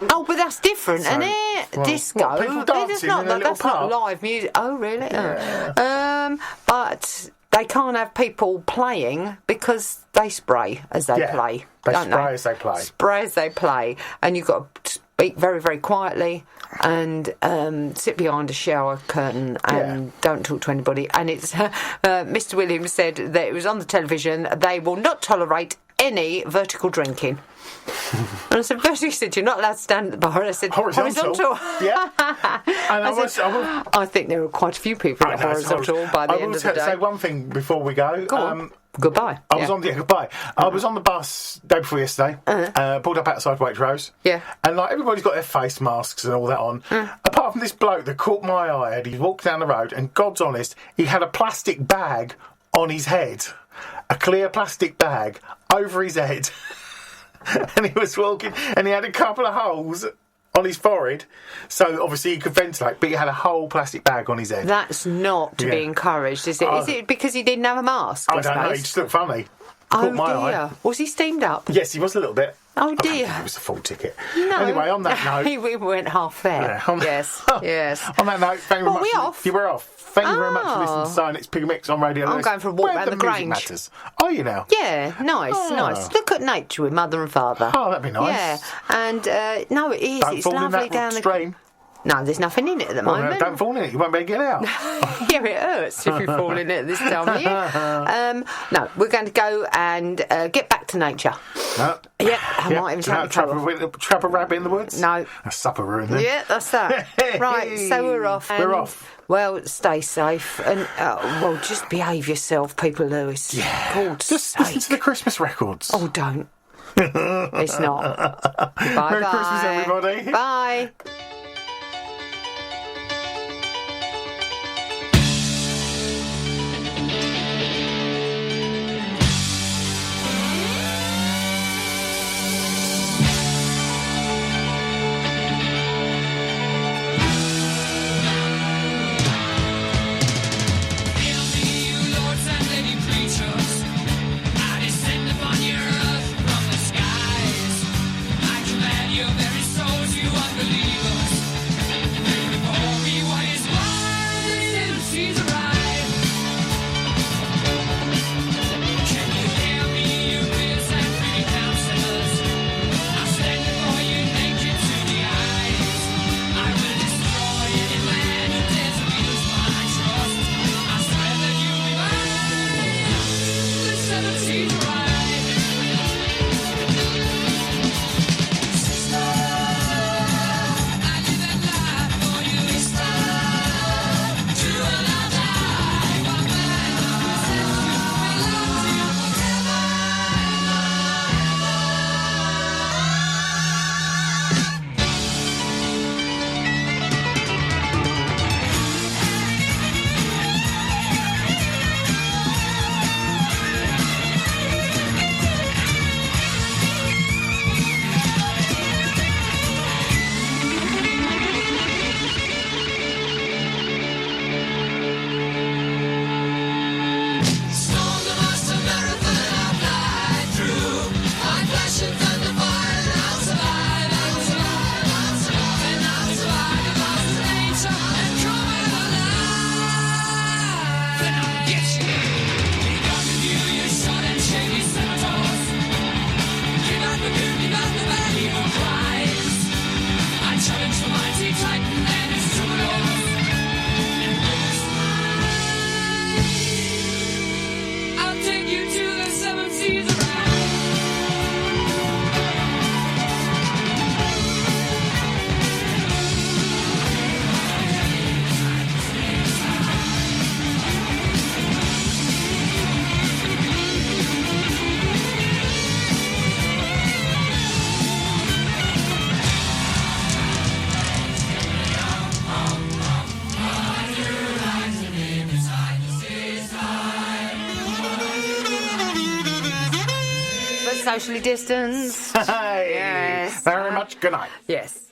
Oh, but that's different, So, isn't it? well, Disco. what, people That's dancing not, in a little that's not pub? live music. Oh, really? But they can't have people playing because they spray as they Yeah, play. they don't spray as they play. Spray as they play. And you've got to speak very, very quietly and sit behind a shower curtain and don't talk to anybody. And it's Mr. Williams said that it was on the television. They will not tolerate any vertical drinking. And I said, he said, you're not allowed to stand at the bar. And I said, horizontal. Yeah. And I think there were quite a few people at horizontal by the end of the day. I will say one thing before we go. Go on. Goodbye. I was on goodbye. I was on the bus day before yesterday. Pulled up outside Waitrose. Yeah. And everybody's got their face masks and all that on. Apart from this bloke that caught my eye, and he walked down the road, and God's honest, he had a plastic bag on his head, a clear plastic bag over his head, and he was walking, and he had a couple of holes on his forehead, so obviously he could ventilate, but he had a whole plastic bag on his head. That's not to be encouraged, is it? Is it because he didn't have a mask? I don't know, he just looked funny. Oh Caught my dear. eye. Was he steamed up? Yes, he was a little bit. Oh I don't dear. think it was a full ticket. No. Anyway, on that note... we went half there. Yeah, Yes. On that note, thank you very much. we off? You were off. Thank you very much for listening to Science Pig Mix on Radio I'm Lewis, going for a walk where round the music Grange. Matters. Are you now? Yeah, nice. Look at nature with mother and father. Oh, that'd be nice. Yeah, and no, it is. Don't It's fall in lovely that down the. stream. No, there's nothing in it at the Oh, no, moment. don't fall in it. You won't be able to get out. Yeah, it hurts if you fall in it this time of year. No, we're going to go and get back to nature. No. Yep, I might even take the Trap a rabbit in the woods? No. A supper room then. Yeah, that's that. Right, so we're off. We're and, off. Well, stay safe and just behave yourself, people, Lewis. Yeah. God's Just sake. listen to the Christmas records. Oh, don't. It's not. Bye. Merry Christmas, everybody. Bye. Your very souls, you unbelievers. Socially distanced. Hey, Yes. very much good night. Yes.